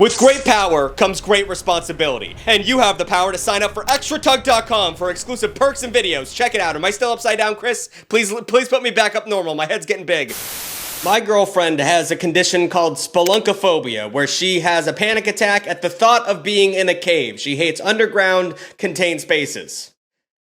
With great power comes great responsibility, and you have the power to sign up for extratug.com for exclusive perks and videos. Check it out. Am I still upside down, Chris? Please put me back up normal. My head's getting big. My girlfriend has a condition called spelunkophobia, where she has a panic attack at the thought of being in a cave. She hates underground, contained spaces.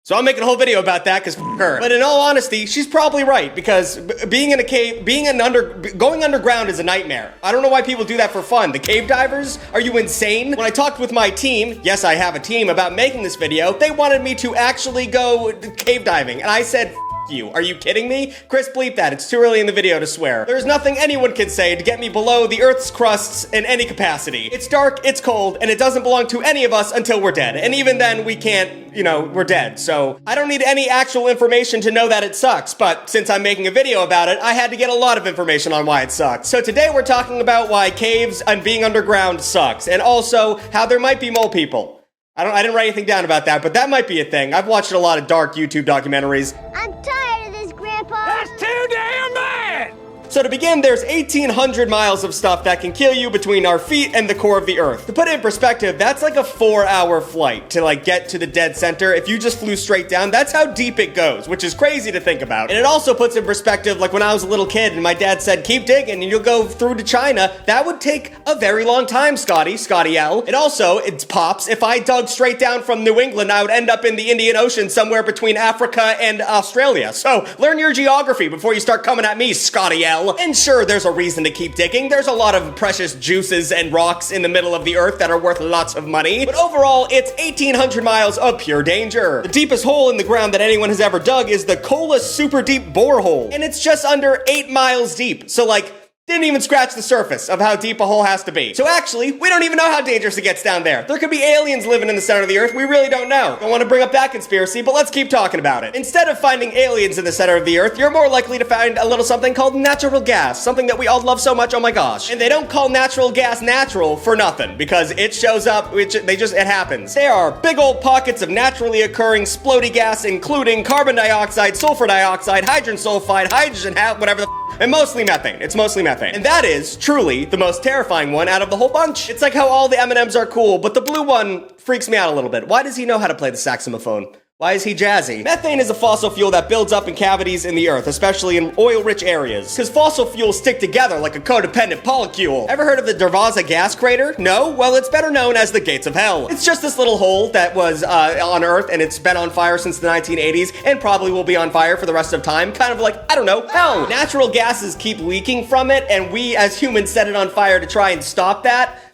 So I'm making a whole video about that because f*** her. But in all honesty, she's probably right, because being in a cave, going underground is a nightmare. I don't know why people do that for fun. The cave divers? Are you insane? When I talked with my team, yes, I have a team, about making this video, they wanted me to actually go cave diving. And I said, F you. Are you kidding me? Chris, bleep that. It's too early in the video to swear. There's nothing anyone can say to get me below the Earth's crusts in any capacity. It's dark, it's cold, and it doesn't belong to any of us until we're dead. And even then, we can't, we're dead. So I don't need any actual information to know that it sucks. But since I'm making a video about it, I had to get a lot of information on why it sucks. So today we're talking about why caves and being underground sucks. And also how there might be mole people. I didn't write anything down about that, but that might be a thing. I've watched a lot of dark YouTube documentaries. I'm tired of this, Grandpa. That's too damn bad! So to begin, there's 1,800 miles of stuff that can kill you between our feet and the core of the Earth. To put it in perspective, that's like a 4-hour flight to get to the dead center. If you just flew straight down, that's how deep it goes, which is crazy to think about. And it also puts in perspective, like when I was a little kid and my dad said, keep digging and you'll go through to China. That would take a very long time, Scotty L. And also, it's pops, if I dug straight down from New England, I would end up in the Indian Ocean somewhere between Africa and Australia. So learn your geography before you start coming at me, Scotty L. And sure, there's a reason to keep digging. There's a lot of precious juices and rocks in the middle of the Earth that are worth lots of money. But overall, it's 1,800 miles of pure danger. The deepest hole in the ground that anyone has ever dug is the Kola Super Deep Borehole. And it's just under 8 miles deep. So didn't even scratch the surface of how deep a hole has to be. So actually, we don't even know how dangerous it gets down there. There could be aliens living in the center of the Earth. We really don't know. Don't want to bring up that conspiracy, but let's keep talking about it. Instead of finding aliens in the center of the Earth, you're more likely to find a little something called natural gas, something that we all love so much, oh my gosh. And they don't call natural gas natural for nothing, because it shows up, it happens. There are big old pockets of naturally occurring splody gas, including carbon dioxide, sulfur dioxide, hydrogen sulfide, hydrogen, whatever the and mostly methane. It's mostly methane. And that is truly the most terrifying one out of the whole bunch. It's like how all the M&Ms are cool, but the blue one freaks me out a little bit. Why does he know how to play the saxophone? Why is he jazzy? Methane is a fossil fuel that builds up in cavities in the Earth, especially in oil-rich areas. Because fossil fuels stick together like a codependent polycule. Ever heard of the Darvaza gas crater? No? Well, it's better known as the Gates of Hell. It's just this little hole that was on Earth, and it's been on fire since the 1980s, and probably will be on fire for the rest of time. Kind of like, I don't know, hell. Natural gases keep leaking from it, and we as humans set it on fire to try and stop that.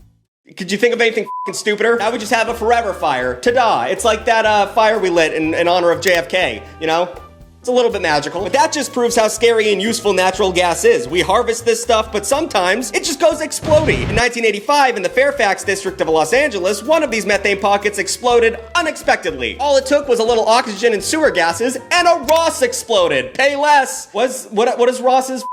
Could you think of anything f***ing stupider? Now we just have a forever fire. Ta-da! It's like that fire we lit in honor of JFK, It's a little bit magical. But that just proves how scary and useful natural gas is. We harvest this stuff, but sometimes it just goes exploding. In 1985, in the Fairfax district of Los Angeles, one of these methane pockets exploded unexpectedly. All it took was a little oxygen and sewer gases, and a Ross exploded. Pay less. What is Ross's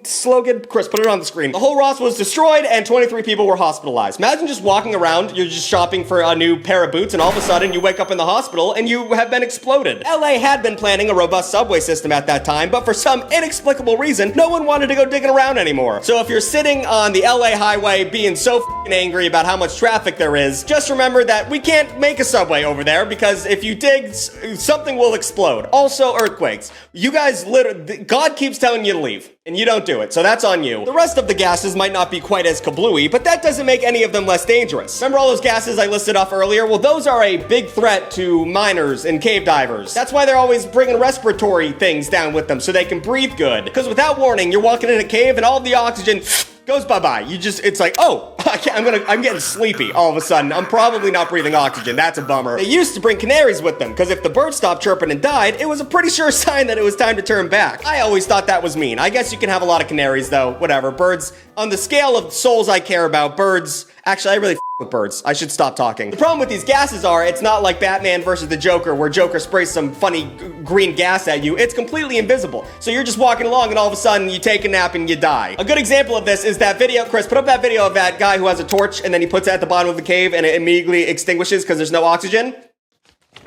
slogan? Chris, put it on the screen. The whole Ross was destroyed and 23 people were hospitalized. Imagine just walking around, you're just shopping for a new pair of boots, and all of a sudden you wake up in the hospital and you have been exploded. LA had been planning a robust subway system at that time, but for some inexplicable reason, no one wanted to go digging around anymore. So if you're sitting on the LA highway being so f***ing angry about how much traffic there is, just remember that we can't make a subway over there, because if you dig, something will explode. Also, earthquakes. You guys God keeps telling you to leave, and you don't do it, so that's on you. The rest of the gases might not be quite as kablooey, but that doesn't make any of them less dangerous. Remember all those gases I listed off earlier? Well, those are a big threat to miners and cave divers. That's why they're always bringing respiratory things down with them, so they can breathe good. Because without warning, you're walking in a cave and all the oxygen goes bye-bye. It's like, oh, I'm getting sleepy all of a sudden. I'm probably not breathing oxygen. That's a bummer. They used to bring canaries with them, because if the birds stopped chirping and died, it was a pretty sure sign that it was time to turn back. I always thought that was mean. I guess you can have a lot of canaries, though. Whatever. Birds, on the scale of souls I care about, birds... Actually, I really with birds. I should stop talking. The problem with these gases are, it's not like Batman versus the Joker, where Joker sprays some funny green gas at you. It's completely invisible. So you're just walking along and all of a sudden you take a nap and you die. A good example of this is that video, Chris, put up that video of that guy who has a torch and then he puts it at the bottom of the cave and it immediately extinguishes because there's no oxygen.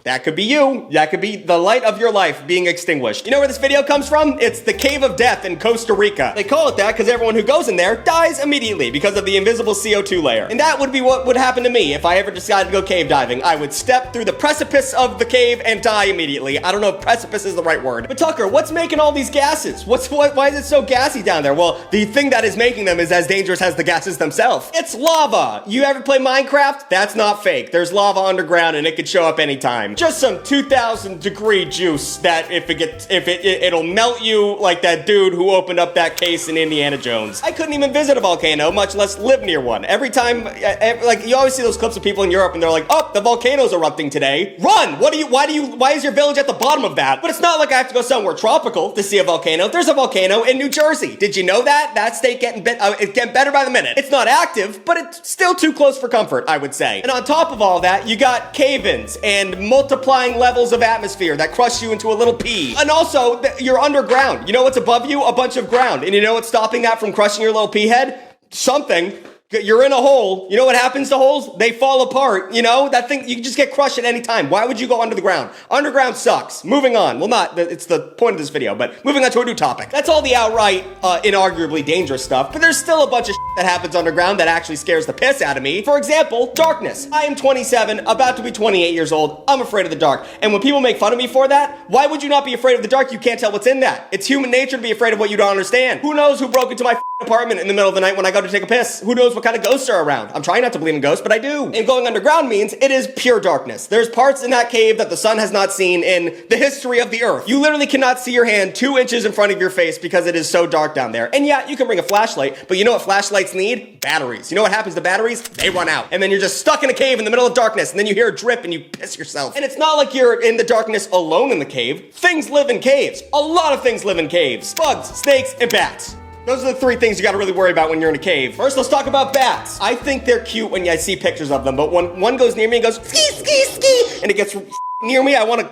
That could be you. That could be the light of your life being extinguished. You know where this video comes from? It's the Cave of Death in Costa Rica. They call it that because everyone who goes in there dies immediately because of the invisible CO2 layer. And that would be what would happen to me if I ever decided to go cave diving. I would step through the precipice of the cave and die immediately. I don't know if precipice is the right word. But Tucker, what's making all these gases? Why is it so gassy down there? Well, the thing that is making them is as dangerous as the gases themselves. It's lava. You ever play Minecraft? That's not fake. There's lava underground and it could show up anytime. Just some 2,000 degree juice that it'll melt you like that dude who opened up that case in Indiana Jones. I couldn't even visit a volcano, much less live near one. Every time, like you always see those clips of people in Europe and they're like, oh, the volcano's erupting today. Run! Why is your village at the bottom of that? But it's not like I have to go somewhere tropical to see a volcano. There's a volcano in New Jersey. Did you know that? That state it's getting better by the minute. It's not active, but it's still too close for comfort, I would say. And on top of all that, you got cave-ins and multiplying levels of atmosphere that crush you into a little pea. And also, you're underground. You know what's above you? A bunch of ground. And you know what's stopping that from crushing your little pea head? Something. You're in a hole. You know what happens to holes? They fall apart. You know, that thing, you can just get crushed at any time. Why would you go under the ground? Underground sucks. Moving on. Well, it's the point of this video, but moving on to a new topic. That's all the outright, inarguably dangerous stuff, but there's still a bunch of that happens underground that actually scares the piss out of me. For example, darkness. I am 27, about to be 28 years old. I'm afraid of the dark. And when people make fun of me for that, why would you not be afraid of the dark? You can't tell what's in that. It's human nature to be afraid of what you don't understand. Who knows who broke into my apartment in the middle of the night when I go to take a piss? Who knows what kind of ghosts are around? I'm trying not to believe in ghosts, but I do. And going underground means it is pure darkness. There's parts in that cave that the sun has not seen in the history of the earth. You literally cannot see your hand 2 inches in front of your face because it is so dark down there. And yeah, you can bring a flashlight, but you know what flashlights need? Batteries. You know what happens to batteries? They run out. And then you're just stuck in a cave in the middle of darkness, and then you hear a drip and you piss yourself. And it's not like you're in the darkness alone in the cave. Things live in caves. A lot of things live in caves. Bugs, snakes, and bats. Those are the 3 things you gotta really worry about when you're in a cave. First, let's talk about bats. I think they're cute when I see pictures of them, but when one goes near me and goes, ski, ski, ski, and it gets near me, I wanna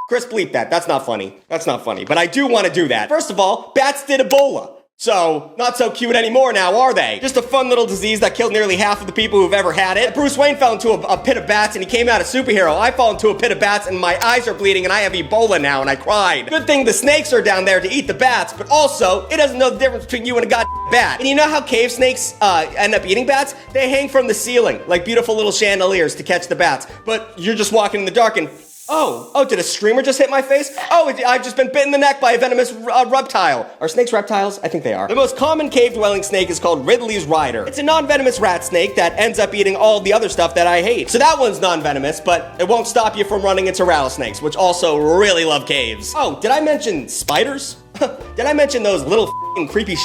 Chris, bleep that. That's not funny. That's not funny, but I do wanna do that. First of all, bats did Ebola. So, not so cute anymore now, are they? Just a fun little disease that killed nearly half of the people who've ever had it. Bruce Wayne fell into a pit of bats and he came out a superhero. I fall into a pit of bats and my eyes are bleeding and I have Ebola now and I cried. Good thing the snakes are down there to eat the bats, but also, it doesn't know the difference between you and a goddamn bat. And you know how cave snakes end up eating bats? They hang from the ceiling like beautiful little chandeliers to catch the bats. But you're just walking in the dark and Oh, did a streamer just hit my face? Oh, I've just been bitten in the neck by a venomous reptile. Are snakes reptiles? I think they are. The most common cave-dwelling snake is called Ridley's Rider. It's a non-venomous rat snake that ends up eating all the other stuff that I hate. So that one's non-venomous, but it won't stop you from running into rattlesnakes, which also really love caves. Oh, did I mention spiders? Did I mention those little f***ing creepy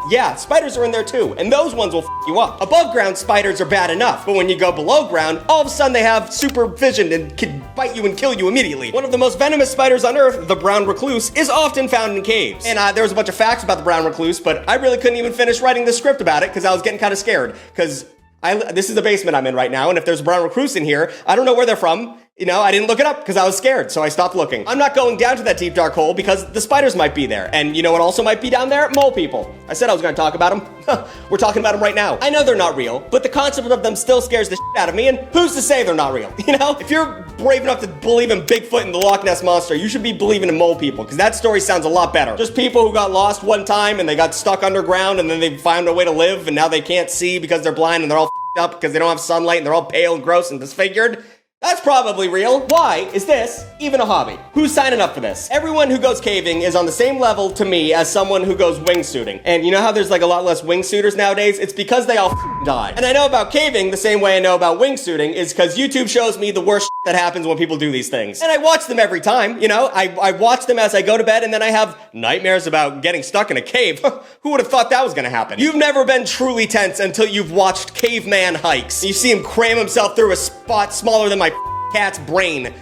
Yeah, spiders are in there too, and those ones will f*** you up. Above ground, spiders are bad enough, but when you go below ground, all of a sudden they have super vision and can bite you and kill you immediately. One of the most venomous spiders on Earth, the brown recluse, is often found in caves. And there was a bunch of facts about the brown recluse, but I really couldn't even finish writing the script about it because I was getting kind of scared. Because this is the basement I'm in right now, and if there's a brown recluse in here, I don't know where they're from. You know, I didn't look it up because I was scared, so I stopped looking. I'm not going down to that deep dark hole because the spiders might be there. And you know what also might be down there? Mole people. I said I was gonna talk about them. We're talking about them right now. I know they're not real, but the concept of them still scares the shit out of me, and who's to say they're not real? You know? If you're brave enough to believe in Bigfoot and the Loch Ness Monster, you should be believing in mole people, because that story sounds a lot better. Just people who got lost one time and they got stuck underground and then they found a way to live and now they can't see because they're blind and they're all up because they don't have sunlight and they're all pale and gross and disfigured. That's probably real. Why is this even a hobby? Who's signing up for this? Everyone who goes caving is on the same level to me as someone who goes wingsuiting. And you know how there's like a lot less wingsuiters nowadays? It's because they all died. And I know about caving the same way I know about wingsuiting is because YouTube shows me the worst that happens when people do these things. And I watch them every time, you know? I watch them as I go to bed and then I have nightmares about getting stuck in a cave. Who would have thought that was gonna happen? You've never been truly tense until you've watched Caveman Hikes. You see him cram himself through a spot smaller than my cat's brain.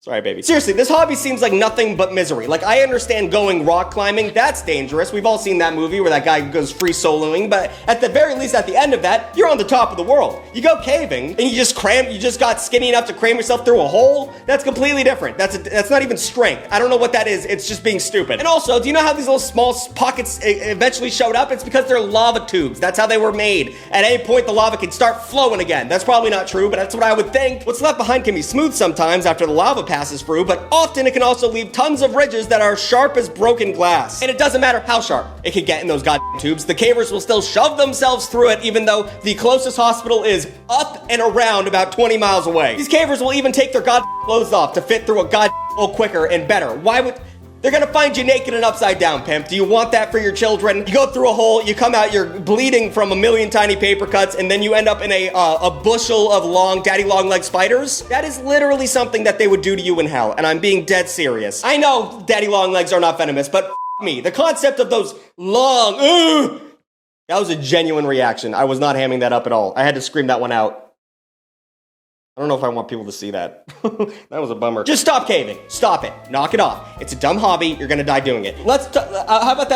Sorry, baby. Seriously, this hobby seems like nothing but misery. Like, I understand going rock climbing, that's dangerous. We've all seen that movie where that guy goes free soloing, but at the very least, at the end of that, you're on the top of the world. You go caving, and you just got skinny enough to cram yourself through a hole? That's completely different. That's not even strength. I don't know what that is. It's just being stupid. And also, do you know how these little small pockets eventually showed up? It's because they're lava tubes. That's how they were made. At any point, the lava can start flowing again. That's probably not true, but that's what I would think. What's left behind can be smooth sometimes after the lava passes through, but often it can also leave tons of ridges that are sharp as broken glass. And it doesn't matter how sharp it can get in those goddamn tubes, the cavers will still shove themselves through it even though the closest hospital is up and around about 20 miles away. These cavers will even take their goddamn clothes off to fit through a goddamn hole quicker and better. Why would... They're gonna find you naked and upside down, pimp. Do you want that for your children? You go through a hole, you come out, you're bleeding from a million tiny paper cuts, and then you end up in a bushel of daddy long leg spiders? That is literally something that they would do to you in hell, and I'm being dead serious. I know daddy long legs are not venomous, but f me. The concept of those long, that was a genuine reaction. I was not hamming that up at all. I had to scream that one out. I don't know if I want people to see that. That was a bummer. Just stop caving. Stop it. Knock it off. It's a dumb hobby. You're gonna die doing it. How about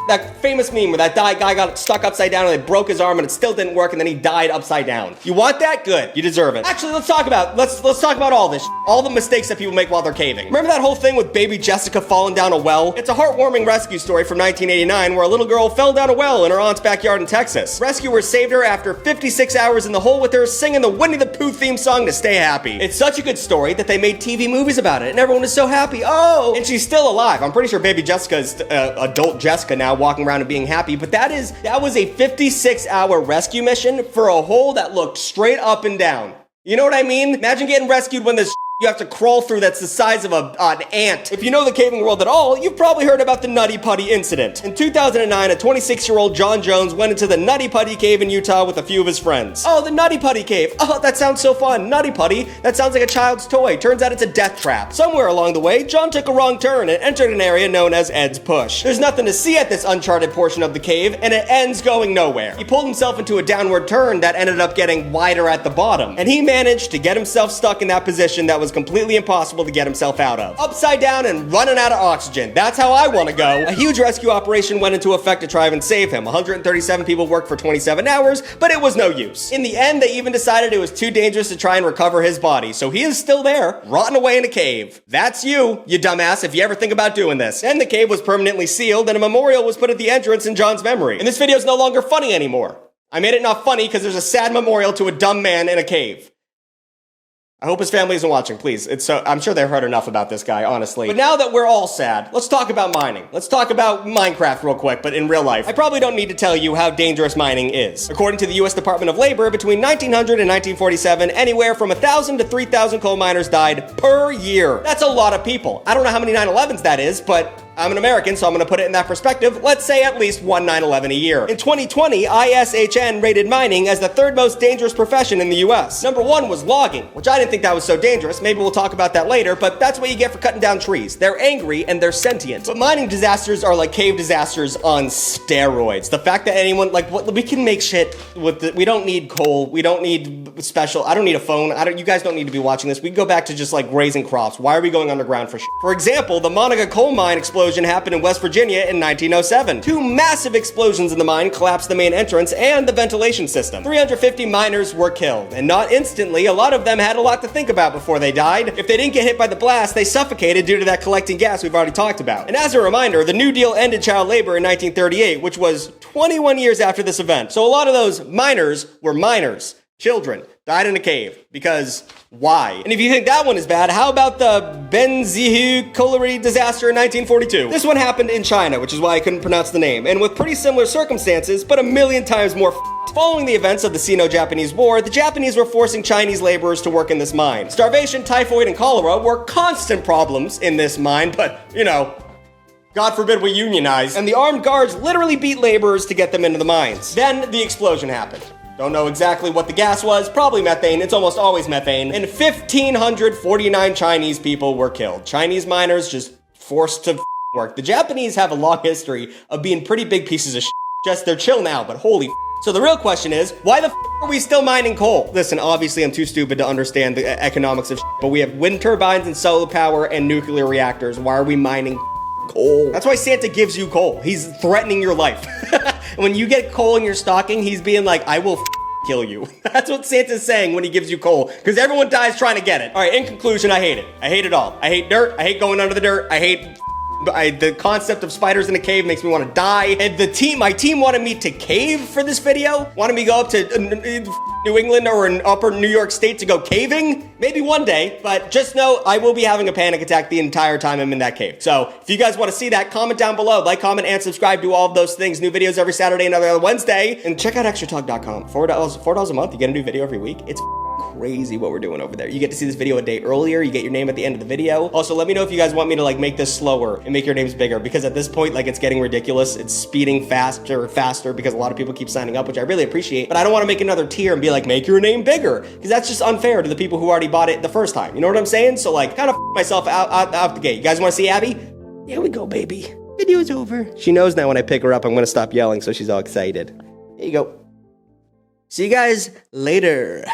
that famous meme where that guy got stuck upside down and they broke his arm and it still didn't work and then he died upside down. You want that? Good. You deserve it. Actually, let's talk about all this. All the mistakes that people make while they're caving. Remember that whole thing with baby Jessica falling down a well? It's a heartwarming rescue story from 1989 where a little girl fell down a well in her aunt's backyard in Texas. Rescuers saved her after 56 hours in the hole with her singing the Winnie the Pooh theme song to stay happy. It's such a good story that they made TV movies about it and everyone is so happy. Oh! And she's still alive. I'm pretty sure baby Jessica is adult Jessica now walking around and being happy, but that was a 56-hour rescue mission for a hole that looked straight up and down. You know what I mean? Imagine getting rescued when this you have to crawl through that's the size of an ant. If you know the caving world at all, you've probably heard about the Nutty Putty incident. In 2009, a 26-year-old John Jones went into the Nutty Putty cave in Utah with a few of his friends. Oh, the Nutty Putty cave. Oh, that sounds so fun. Nutty Putty? That sounds like a child's toy. Turns out it's a death trap. Somewhere along the way, John took a wrong turn and entered an area known as Ed's Push. There's nothing to see at this uncharted portion of the cave, and it ends going nowhere. He pulled himself into a downward turn that ended up getting wider at the bottom, and he managed to get himself stuck in that position that was completely impossible to get himself out of. Upside down and running out of oxygen. That's how I want to go. A huge rescue operation went into effect to try and save him. 137 people worked for 27 hours, but it was no use. In the end, they even decided it was too dangerous to try and recover his body, so he is still there, rotting away in a cave. That's you dumbass, if you ever think about doing this. Then the cave was permanently sealed, and a memorial was put at the entrance in John's memory. And this video is no longer funny anymore. I made it not funny because there's a sad memorial to a dumb man in a cave. I hope his family isn't watching, please. I'm sure they've heard enough about this guy, honestly. But now that we're all sad, let's talk about mining. Let's talk about Minecraft real quick, but in real life. I probably don't need to tell you how dangerous mining is. According to the US Department of Labor, between 1900 and 1947, anywhere from 1,000 to 3,000 coal miners died per year. That's a lot of people. I don't know how many 9/11s that is, but I'm an American, so I'm gonna put it in that perspective. Let's say at least one 9/11 a year. In 2020, ISHN rated mining as the third most dangerous profession in the US. Number one was logging, which I didn't think that was so dangerous. Maybe we'll talk about that later, but that's what you get for cutting down trees. They're angry and they're sentient. But mining disasters are like cave disasters on steroids. The fact that anyone, we can make shit with we don't need coal, we don't need special, I don't need a phone, you guys don't need to be watching this. We can go back to just raising crops. Why are we going underground for shit? For example, the Monica coal mine explosion happened in West Virginia in 1907. Two massive explosions in the mine collapsed the main entrance and the ventilation system. 350 miners were killed, and not instantly. A lot of them had a lot to think about before they died. If they didn't get hit by the blast, they suffocated due to that collecting gas we've already talked about. And as a reminder, the New Deal ended child labor in 1938, which was 21 years after this event. So a lot of those miners were minors. Children died in a cave, because why? And if you think that one is bad, how about the Benzihu colliery disaster in 1942? This one happened in China, which is why I couldn't pronounce the name, and with pretty similar circumstances, but a million times more Following the events of the Sino-Japanese War, the Japanese were forcing Chinese laborers to work in this mine. Starvation, typhoid, and cholera were constant problems in this mine, but, God forbid we unionize, and the armed guards literally beat laborers to get them into the mines. Then the explosion happened. Don't know exactly what the gas was, probably methane, it's almost always methane, and 1,549 Chinese people were killed. Chinese miners just forced to work. The Japanese have a long history of being pretty big pieces of shit. Just they're chill now, but holy So the real question is, why the f are we still mining coal? Listen, obviously I'm too stupid to understand the economics of shit, but we have wind turbines and solar power and nuclear reactors. Why are we mining coal? That's why Santa gives you coal. He's threatening your life. When you get coal in your stocking, he's being like, I will kill you. That's what Santa's saying when he gives you coal, because everyone dies trying to get it. All right, in conclusion, I hate it. I hate it all. I hate dirt. I hate going under the dirt. I hate the concept of spiders in a cave makes me want to die. And my team wanted me to cave for this video. Wanted me to go up to New England or in upper New York State to go caving. Maybe one day, but just know I will be having a panic attack the entire time I'm in that cave. So if you guys want to see that, comment down below. Like, comment, and subscribe. Do all of those things. New videos every Saturday and every other Wednesday. And check out extratalk.com. $4 a month. You get a new video every week. It's crazy what we're doing over there. You get to see this video a day earlier. You get your name at the end of the video. Also, let me know if you guys want me to like make this slower and make your names bigger, because at this point, like, it's getting ridiculous. It's speeding faster because a lot of people keep signing up, which I really appreciate, but I don't want to make another tier and be like, make your name bigger, because that's just unfair to the people who already bought it the first time. You know what I'm saying? So like, kind of myself out the gate. You guys want to see Abby? Here we go, baby. Video's over. She knows now when I pick her up, I'm going to stop yelling, so she's all excited. Here you go. See you guys later.